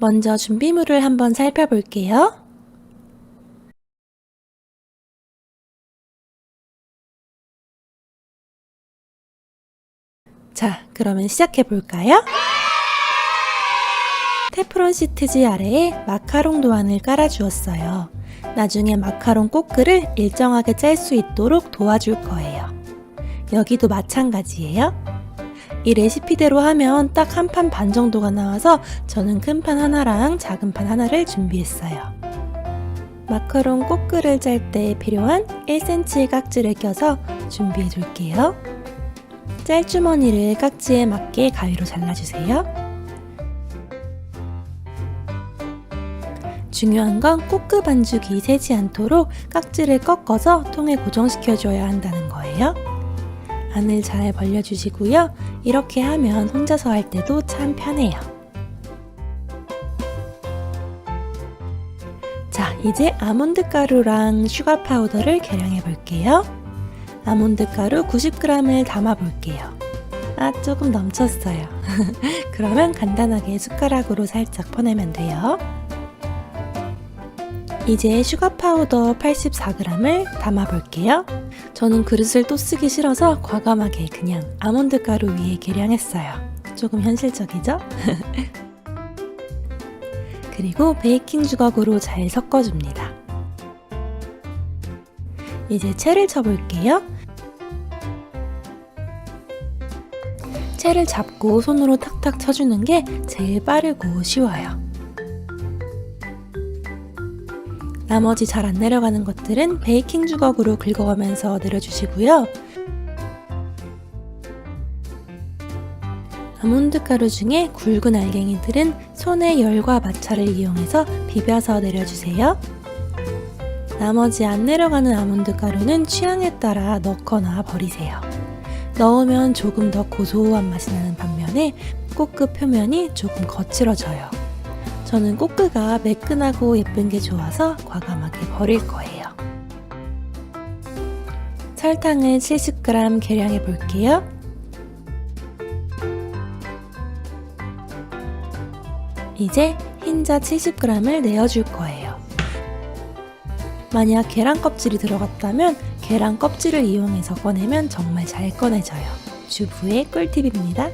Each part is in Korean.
먼저 준비물을 한번 살펴볼게요. 자, 그러면 시작해 볼까요? 테프론 시트지 아래에 마카롱 도안을 깔아주었어요. 나중에 마카롱 꼬끄를 일정하게 짤 수 있도록 도와줄 거예요. 여기도 마찬가지예요. 이 레시피대로 하면 딱 한 판 반 정도가 나와서 저는 큰 판 하나랑 작은 판 하나를 준비했어요. 마카롱 꼬끄를 짤 때 필요한 1cm 깍지를 껴서 준비해 줄게요. 짤주머니를 깍지에 맞게 가위로 잘라주세요. 중요한 건 꼬끄 반죽이 새지 않도록 깍지를 꺾어서 통에 고정시켜줘야 한다는 거예요. 안을 잘 벌려주시고요. 이렇게 하면 혼자서 할 때도 참 편해요. 자, 이제 아몬드 가루랑 슈가 파우더를 계량해 볼게요. 아몬드 가루 90g을 담아 볼게요. 조금 넘쳤어요. 그러면 간단하게 숟가락으로 살짝 퍼내면 돼요. 이제 슈가 파우더 84g을 담아 볼게요. 저는 그릇을 또 쓰기 싫어서 과감하게 그냥 아몬드 가루 위에 계량했어요. 조금 현실적이죠? 그리고 베이킹 주걱으로 잘 섞어줍니다. 이제 채를 쳐볼게요. 채를 잡고 손으로 탁탁 쳐주는 게 제일 빠르고 쉬워요. 나머지 잘 안 내려가는 것들은 베이킹 주걱으로 긁어가면서 내려주시고요. 아몬드 가루 중에 굵은 알갱이들은 손의 열과 마찰을 이용해서 비벼서 내려주세요. 나머지 안 내려가는 아몬드 가루는 취향에 따라 넣거나 버리세요. 넣으면 조금 더 고소한 맛이 나는 반면에 꼬끄 표면이 조금 거칠어져요. 저는 꼬끄가 매끈하고 예쁜 게 좋아서 과감하게 버릴 거예요. 설탕을 70g 계량해 볼게요. 이제 흰자 70g을 내어줄 거예요. 만약 계란 껍질이 들어갔다면 계란 껍질을 이용해서 꺼내면 정말 잘 꺼내져요. 주부의 꿀팁입니다.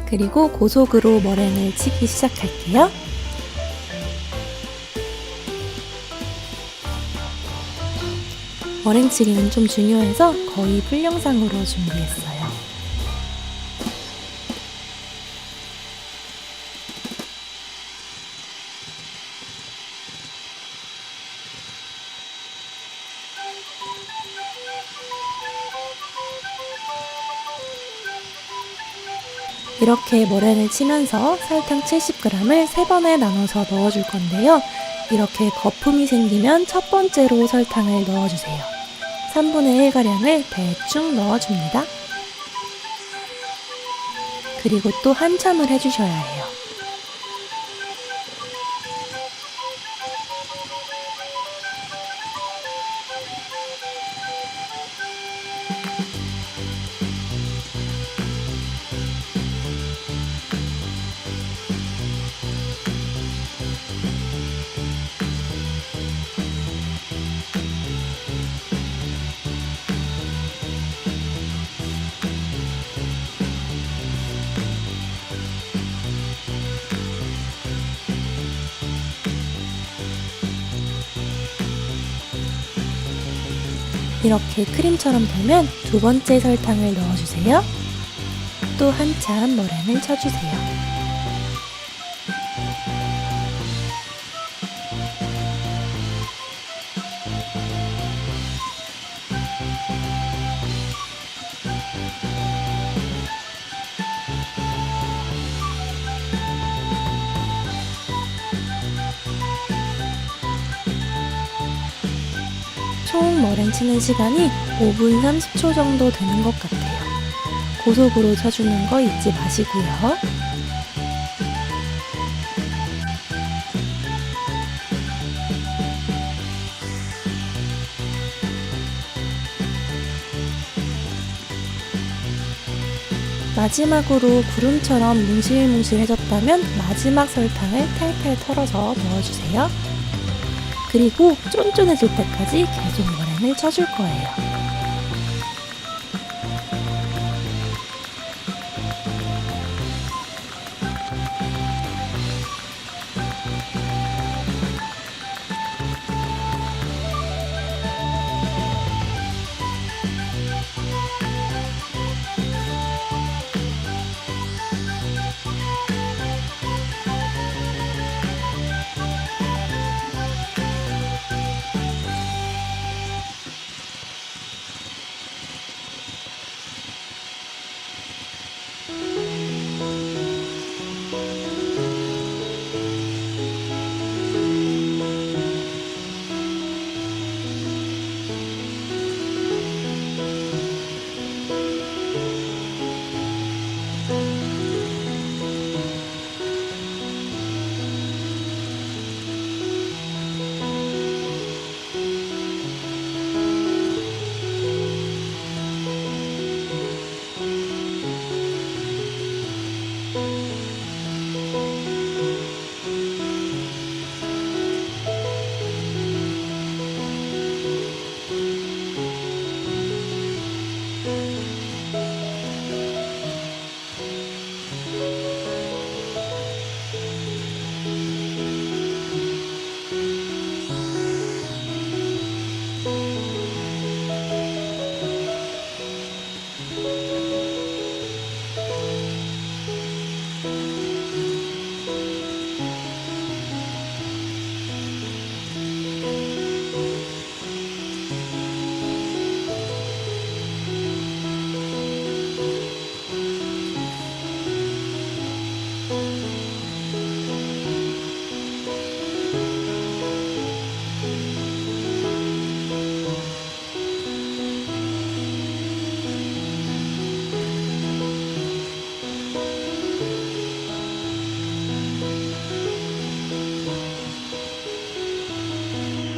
그리고 고속으로 머랭을 치기 시작할게요. 머랭치기는 좀 중요해서 거의 풀 영상으로 준비했어요. 이렇게 머랭을 치면서 설탕 70g을 3번에 나눠서 넣어줄 건데요. 이렇게 거품이 생기면 첫 번째로 설탕을 넣어주세요. 3분의 1가량을 대충 넣어줍니다. 그리고 또 한참을 해주셔야 해요. 이렇게 크림처럼 되면 두 번째 설탕을 넣어주세요. 또 한참 머랭을 쳐주세요. 총 머랭 치는 시간이 5분 30초 정도 되는 것 같아요. 고속으로 쳐주는 거 잊지 마시고요. 마지막으로 구름처럼 뭉실뭉실해졌다면 마지막 설탕을 탈탈 털어서 넣어주세요. 그리고 쫀쫀해질 때까지 계속 머랭을 쳐줄 거예요.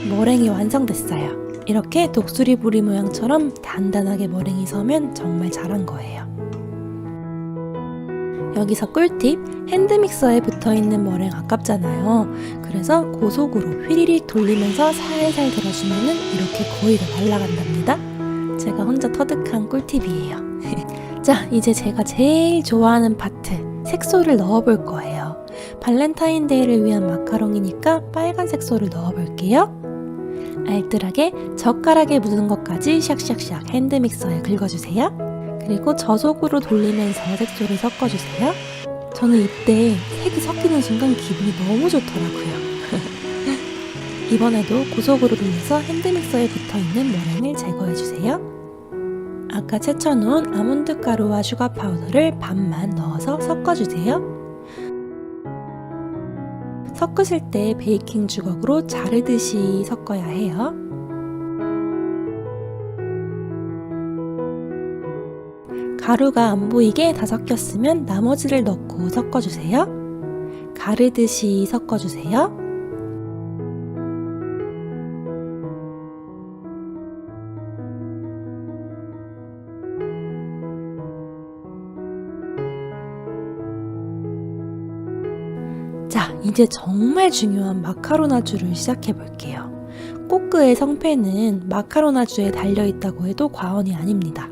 머랭이 완성됐어요. 이렇게 독수리 부리 모양처럼 단단하게 머랭이 서면 정말 잘한 거예요. 여기서 꿀팁! 핸드믹서에 붙어있는 머랭 아깝잖아요. 그래서 고속으로 휘리릭 돌리면서 살살 들어주면 이렇게 거의 다 날아간답니다. 제가 혼자 터득한 꿀팁이에요. 자, 이제 제가 제일 좋아하는 파트, 색소를 넣어볼 거예요. 발렌타인데이를 위한 마카롱이니까 빨간 색소를 넣어볼게요. 알뜰하게 젓가락에 묻은 것까지 샥샥샥 핸드믹서에 긁어주세요. 그리고 저속으로 돌리면서 색소를 섞어주세요. 저는 이때 색이 섞이는 순간 기분이 너무 좋더라고요. 이번에도 고속으로 돌려서 핸드믹서에 붙어있는 머랭을 제거해주세요. 아까 채쳐놓은 아몬드 가루와 슈가 파우더를 반만 넣어서 섞어주세요. 섞으실 때 베이킹 주걱으로 자르듯이 섞어야 해요. 가루가 안 보이게 다 섞였으면 나머지를 넣고 섞어주세요. 가르듯이 섞어주세요. 자, 이제 정말 중요한 마카로나주를 시작해 볼게요. 꼬끄의 성패는 마카로나주에 달려있다고 해도 과언이 아닙니다.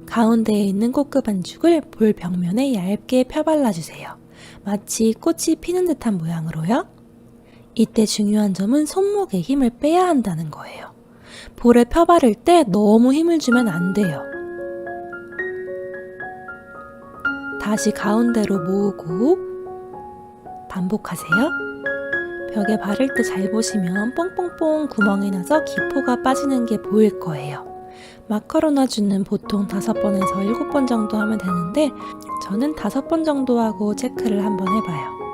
가운데에 있는 꼬끄 반죽을 볼 벽면에 얇게 펴발라주세요. 마치 꽃이 피는 듯한 모양으로요. 이때 중요한 점은 손목에 힘을 빼야 한다는 거예요. 볼에 펴바를 때 너무 힘을 주면 안 돼요. 다시 가운데로 모으고 반복하세요. 벽에 바를 때 잘 보시면 뽕뽕뽕 구멍이 나서 기포가 빠지는 게 보일 거예요. 마카로나주는 보통 5번에서 7번 정도 하면 되는데 저는 5번 정도 하고 체크를 한번 해봐요.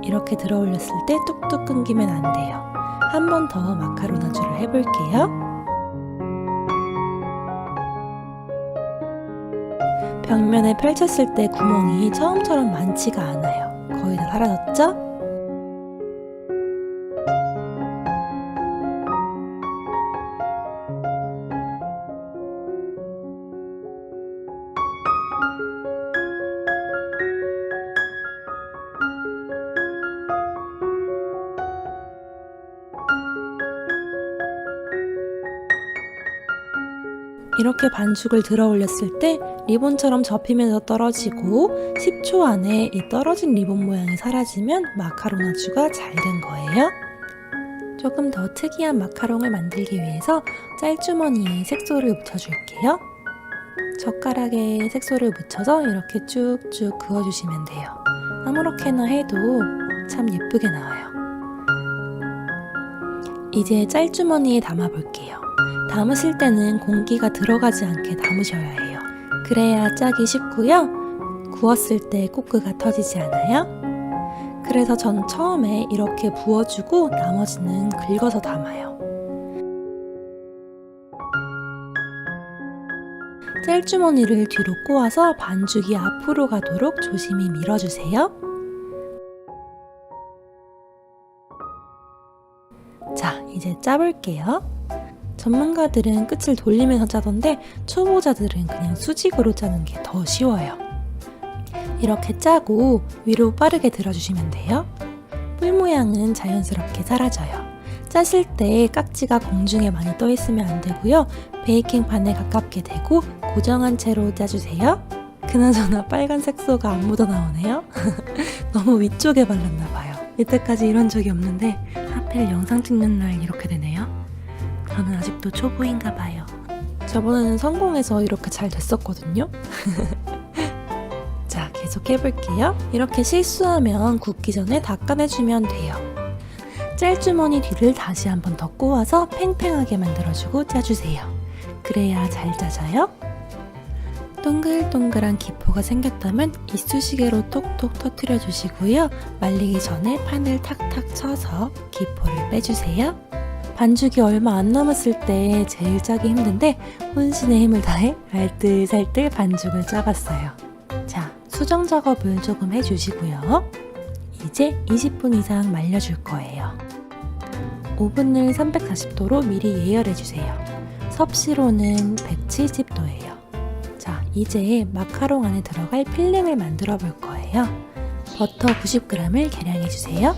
이렇게 들어 올렸을 때 뚝뚝 끊기면 안 돼요. 한 번 더 마카로나주를 해볼게요. 벽면에 펼쳤을 때 구멍이 처음처럼 많지가 않아요. 거의 다 사라졌죠? 이렇게 반죽을 들어 올렸을 때 리본처럼 접히면서 떨어지고 10초 안에 이 떨어진 리본 모양이 사라지면 마카로나주가 잘 된 거예요. 조금 더 특이한 마카롱을 만들기 위해서 짤주머니에 색소를 묻혀줄게요. 젓가락에 색소를 묻혀서 이렇게 쭉쭉 그어주시면 돼요. 아무렇게나 해도 참 예쁘게 나와요. 이제 짤주머니에 담아볼게요. 담으실 때는 공기가 들어가지 않게 담으셔야 해요. 그래야 짜기 쉽고요. 구웠을 때 꼬끄가 터지지 않아요. 그래서 전 처음에 이렇게 부어주고 나머지는 긁어서 담아요. 짤주머니를 뒤로 꼬아서 반죽이 앞으로 가도록 조심히 밀어주세요. 자, 이제 짜볼게요. 전문가들은 끝을 돌리면서 짜던데 초보자들은 그냥 수직으로 짜는 게 더 쉬워요. 이렇게 짜고 위로 빠르게 들어주시면 돼요. 뿔 모양은 자연스럽게 사라져요. 짜실 때 깍지가 공중에 많이 떠 있으면 안 되고요. 베이킹판에 가깝게 대고 고정한 채로 짜주세요. 그나저나 빨간 색소가 안 묻어 나오네요. 너무 위쪽에 발랐나 봐요. 이때까지 이런 적이 없는데 하필 영상 찍는 날 이렇게 되네요. 저는 아직도 초보인가 봐요. 저번에는 성공해서 이렇게 잘 됐었거든요. 자, 계속 해볼게요. 이렇게 실수하면 굽기 전에 닦아내주면 돼요. 짤주머니 뒤를 다시 한 번 더 꼬아서 팽팽하게 만들어주고 짜주세요. 그래야 잘 짜져요. 동글동글한 기포가 생겼다면 이쑤시개로 톡톡 터뜨려 주시고요. 말리기 전에 판을 탁탁 쳐서 기포를 빼주세요. 반죽이 얼마 안 남았을 때 제일 짜기 힘든데 혼신의 힘을 다해 알뜰살뜰 반죽을 짜봤어요. 자, 수정 작업을 조금 해주시고요. 이제 20분 이상 말려줄 거예요. 오븐을 340도로 미리 예열해주세요. 섭씨로는 170도예요. 자, 이제 마카롱 안에 들어갈 필링을 만들어 볼 거예요. 버터 90g을 계량해주세요.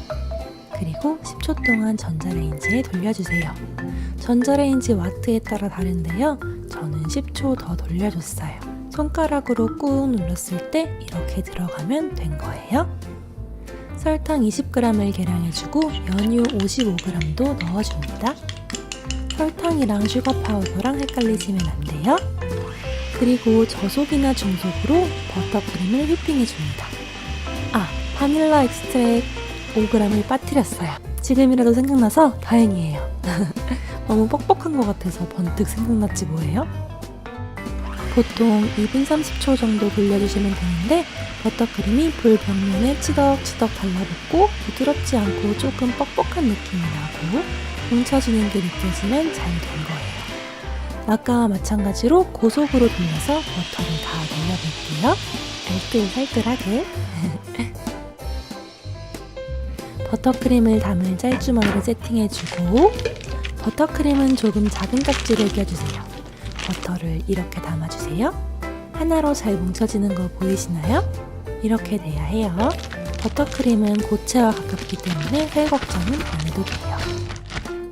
그리고 10초 동안 전자레인지에 돌려주세요. 전자레인지 와트에 따라 다른데요. 저는 10초 더 돌려줬어요. 손가락으로 꾹 눌렀을 때 이렇게 들어가면 된 거예요. 설탕 20g을 계량해주고 연유 55g도 넣어줍니다. 설탕이랑 슈거 파우더랑 헷갈리시면 안 돼요. 그리고 저속이나 중속으로 버터크림을 휘핑해줍니다. 아, 바닐라 엑스트랙 5g을 빠뜨렸어요. 지금이라도 생각나서 다행이에요. 너무 뻑뻑한 것 같아서 번뜩 생각났지 뭐예요? 보통 2분 30초 정도 돌려주시면 되는데 버터크림이 불 벽면에 치덕치덕 달라붙고 부드럽지 않고 조금 뻑뻑한 느낌이 나고 뭉쳐지는 게 느껴지면 잘 된 거예요. 아까와 마찬가지로 고속으로 돌려서 버터를 다 넣어볼게요. 알뜰살뜰하게. 버터크림을 담을 짤주머니를 세팅해주고 버터크림은 조금 작은 깍지를 껴주세요. 버터를 이렇게 담아주세요. 하나로 잘 뭉쳐지는 거 보이시나요? 이렇게 돼야 해요. 버터크림은 고체와 가깝기 때문에 살 걱정은 안 해도 돼요.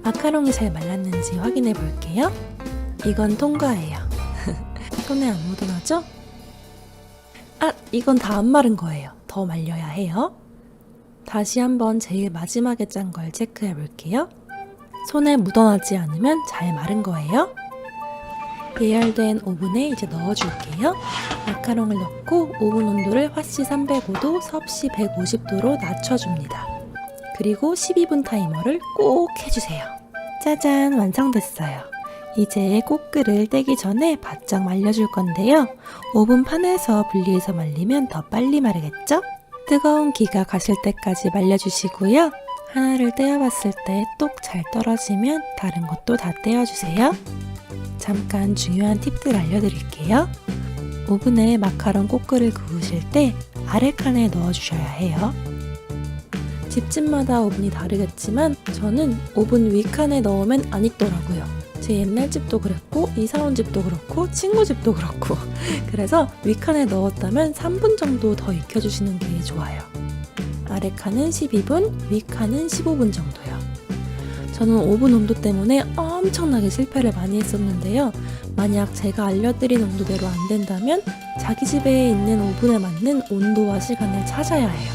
마카롱이 잘 말랐는지 확인해 볼게요. 이건 통과예요. 손에 안 묻어나죠? 아, 이건 다 안 마른 거예요. 더 말려야 해요. 다시 한번 제일 마지막에 짠 걸 체크해 볼게요. 손에 묻어나지 않으면 잘 마른 거예요. 예열된 오븐에 이제 넣어줄게요. 마카롱을 넣고 오븐 온도를 화씨 305도, 섭씨 150도로 낮춰줍니다. 그리고 12분 타이머를 꼭 해주세요. 짜잔, 완성됐어요. 이제 꼬끄를 떼기 전에 바짝 말려줄 건데요. 오븐판에서 분리해서 말리면 더 빨리 마르겠죠? 뜨거운 기가 가실 때까지 말려주시고요. 하나를 떼어봤을 때 똑 잘 떨어지면 다른 것도 다 떼어주세요. 잠깐 중요한 팁들 알려드릴게요. 오븐에 마카롱 꼬끄를 구우실 때 아래 칸에 넣어주셔야 해요. 집집마다 오븐이 다르겠지만 저는 오븐 위 칸에 넣으면 안 익더라고요. 제 옛날 집도 그랬고 이사 온 집도 그렇고 친구 집도 그렇고 그래서 위 칸에 넣었다면 3분 정도 더 익혀주시는 게 좋아요. 아래 칸은 12분, 위 칸은 15분 정도요. 저는 오븐 온도 때문에 엄청나게 실패를 많이 했었는데요. 만약 제가 알려드린 온도대로 안 된다면 자기 집에 있는 오븐에 맞는 온도와 시간을 찾아야 해요.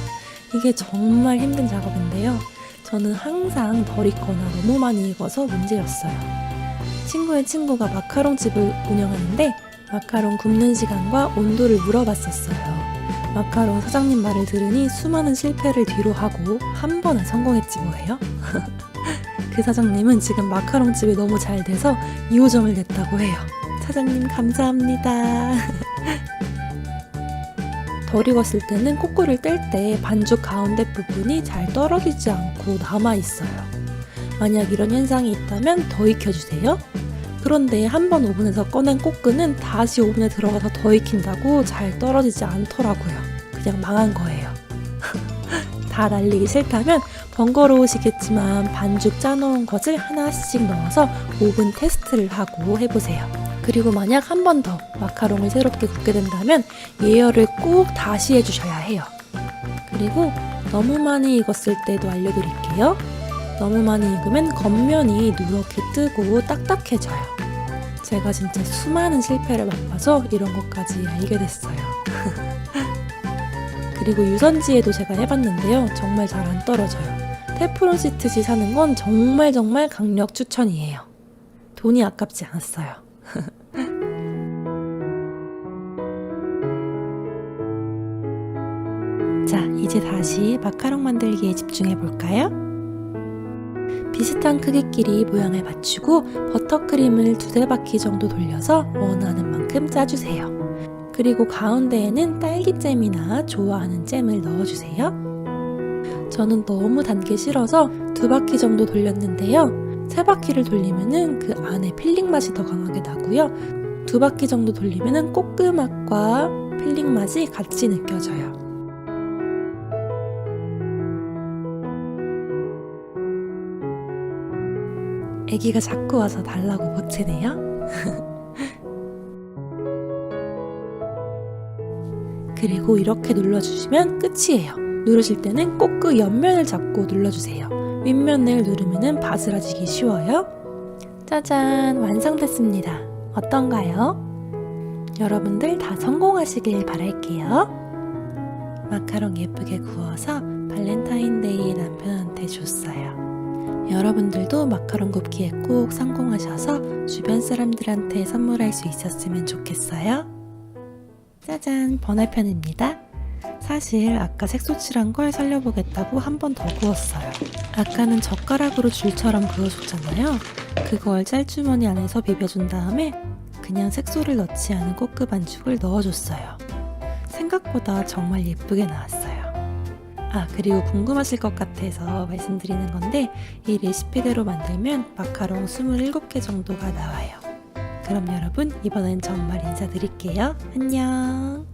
이게 정말 힘든 작업인데요. 저는 항상 덜 익거나 너무 많이 익어서 문제였어요. 친구의 친구가 마카롱 집을 운영하는데 마카롱 굽는 시간과 온도를 물어봤었어요. 마카롱 사장님 말을 들으니 수많은 실패를 뒤로 하고 한 번에 성공했지 뭐예요? 그 사장님은 지금 마카롱 집이 너무 잘 돼서 2호점을 냈다고 해요. 사장님 감사합니다. 덜 익었을 때는 꼬끄를 뗄 때 반죽 가운데 부분이 잘 떨어지지 않고 남아있어요. 만약 이런 현상이 있다면 더 익혀주세요. 그런데 한 번 오븐에서 꺼낸 꼬끄는 다시 오븐에 들어가서 더 익힌다고 잘 떨어지지 않더라고요. 그냥 망한 거예요. 다 날리기 싫다면 번거로우시겠지만 반죽 짜놓은 것을 하나씩 넣어서 오븐 테스트를 하고 해보세요. 그리고 만약 한 번 더 마카롱을 새롭게 굽게 된다면 예열을 꼭 다시 해주셔야 해요. 그리고 너무 많이 익었을 때도 알려드릴게요. 너무 많이 익으면 겉면이 누렇게 뜨고 딱딱해져요. 제가 진짜 수많은 실패를 맛봐서 이런 것까지 알게 됐어요. 그리고 유선지에도 제가 해봤는데요. 정말 잘 안 떨어져요. 테프론 시트지 사는 건 정말 강력 추천이에요. 돈이 아깝지 않았어요. 자, 이제 다시 마카롱 만들기에 집중해 볼까요? 비슷한 크기끼리 모양을 맞추고 버터크림을 2-3바퀴 정도 돌려서 원하는 만큼 짜주세요. 그리고 가운데에는 딸기잼이나 좋아하는 잼을 넣어주세요. 저는 너무 단 게 싫어서 2바퀴 정도 돌렸는데요. 3바퀴를 돌리면은 그 안에 필링 맛이 더 강하게 나고요. 2바퀴 정도 돌리면은 꼬끄 맛과 필링 맛이 같이 느껴져요. 애기가 자꾸 와서 달라고 보채네요. 그리고 이렇게 눌러주시면 끝이에요. 누르실 때는 꼬끄 옆면을 잡고 눌러주세요. 윗면을 누르면 바스라지기 쉬워요. 짜잔! 완성됐습니다. 어떤가요? 여러분들 다 성공하시길 바랄게요. 마카롱 예쁘게 구워서 발렌타인데이 남편한테 줬어요. 여러분들도 마카롱 굽기에 꼭 성공하셔서 주변 사람들한테 선물할 수 있었으면 좋겠어요. 짜잔! 번외편입니다. 사실 아까 색소칠한 걸 살려보겠다고 한 번 더 구웠어요. 아까는 젓가락으로 줄처럼 그어줬잖아요. 그걸 짤주머니 안에서 비벼준 다음에 그냥 색소를 넣지 않은 꼬끄 반죽을 넣어줬어요. 생각보다 정말 예쁘게 나왔어요. 아, 그리고 궁금하실 것 같아서 말씀드리는 건데 이 레시피대로 만들면 마카롱 27개 정도가 나와요. 그럼 여러분 이번엔 정말 인사드릴게요. 안녕.